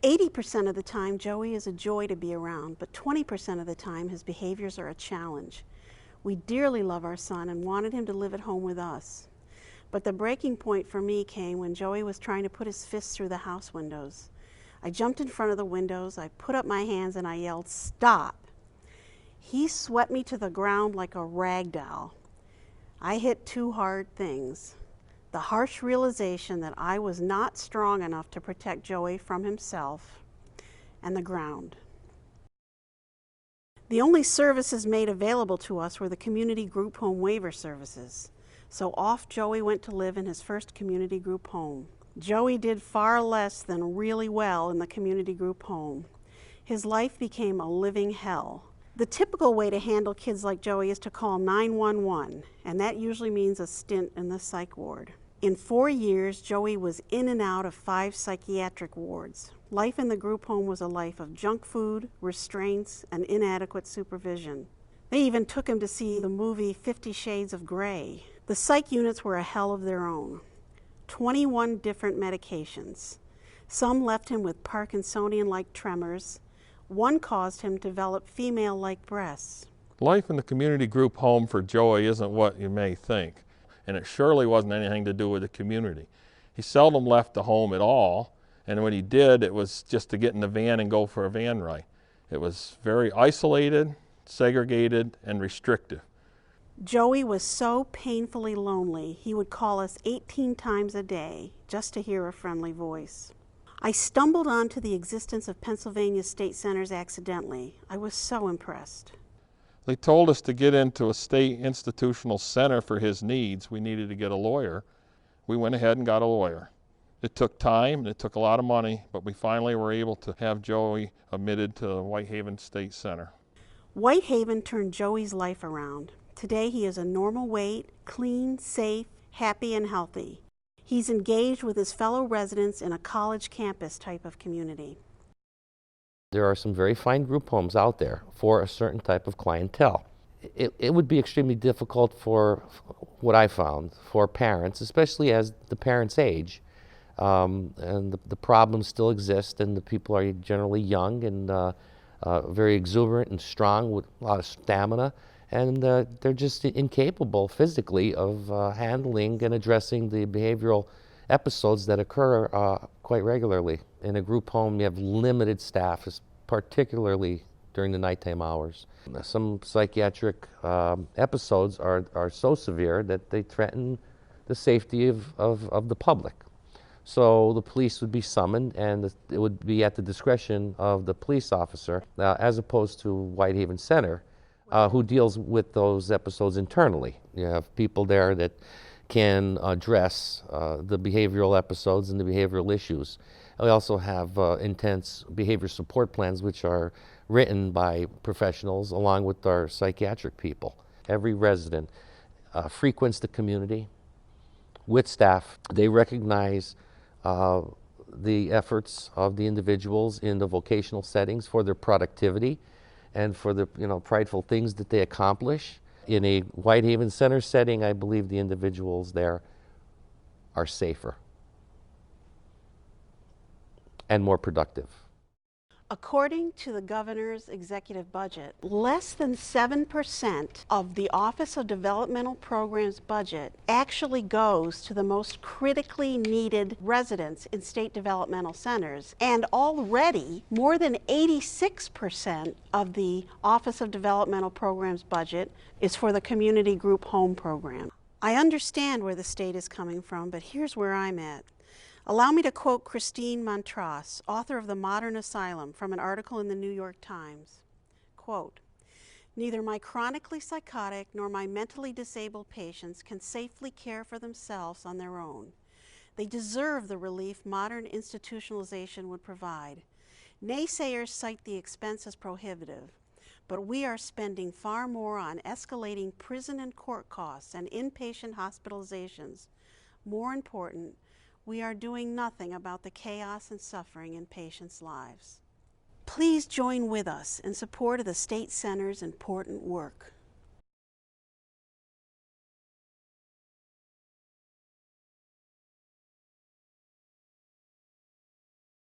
80% of the time, Joey is a joy to be around, but 20% of the time, his behaviors are a challenge. We dearly love our son and wanted him to live at home with us. But the breaking point for me came when Joey was trying to put his fists through the house windows. I jumped in front of the windows, I put up my hands, and I yelled, "Stop!" He swept me to the ground like a rag doll. I hit two hard things. The harsh realization that I was not strong enough to protect Joey from himself, and the ground. The only services made available to us were the community group home waiver services. So off Joey went to live in his first community group home. Joey did far less than really well in the community group home. His life became a living hell. The typical way to handle kids like Joey is to call 911, and that usually means a stint in the psych ward. In 4 years, Joey was in and out of 5 psychiatric wards. Life in the group home was a life of junk food, restraints, and inadequate supervision. They even took him to see the movie 50 Shades of Grey. The psych units were a hell of their own. 21 different medications. Some left him with Parkinsonian-like tremors. One caused him to develop female-like breasts. Life in the community group home for Joey isn't what you may think, and it surely wasn't anything to do with the community. He seldom left the home at all, and when he did, it was just to get in the van and go for a van ride. It was very isolated, segregated, and restrictive. Joey was so painfully lonely, he would call us 18 times a day just to hear a friendly voice. I stumbled onto the existence of Pennsylvania State Centers accidentally. I was so impressed. They told us to get into a state institutional center for his needs. We needed to get a lawyer. We went ahead and got a lawyer. It took time and it took a lot of money, but we finally were able to have Joey admitted to Whitehaven State Center. Whitehaven turned Joey's life around. Today he is a normal weight, clean, safe, happy, and healthy. He's engaged with his fellow residents in a college campus type of community. There are some very fine group homes out there for a certain type of clientele. It would be extremely difficult for what I found for parents, especially as the parents age, and the problems still exist, and the people are generally young and very exuberant and strong with a lot of stamina, and they're just incapable physically of handling and addressing the behavioral episodes that occur quite regularly. In a group home, you have limited staff, particularly during the nighttime hours. Some psychiatric episodes are so severe that they threaten the safety of the public. So the police would be summoned, and it would be at the discretion of the police officer, as opposed to Whitehaven Center, who deals with those episodes internally. You have people there that can address the behavioral episodes and the behavioral issues. We also have intense behavior support plans, which are written by professionals along with our psychiatric people. Every resident frequents the community with staff. They recognize the efforts of the individuals in the vocational settings for their productivity and for the prideful things that they accomplish. In a Whitehaven Center setting, I believe the individuals there are safer and more productive. According to the governor's executive budget, less than 7% of the Office of Developmental Programs budget actually goes to the most critically needed residents in state developmental centers. And already more than 86% of the Office of Developmental Programs budget is for the community group home program. I understand where the state is coming from, but here's where I'm at. Allow me to quote Christine Montross, author of The Modern Asylum, from an article in the New York Times. Quote, "Neither my chronically psychotic nor my mentally disabled patients can safely care for themselves on their own. They deserve the relief modern institutionalization would provide. Naysayers cite the expense as prohibitive, but we are spending far more on escalating prison and court costs and inpatient hospitalizations. More important, we are doing nothing about the chaos and suffering in patients' lives." Please join with us in support of the State Center's important work.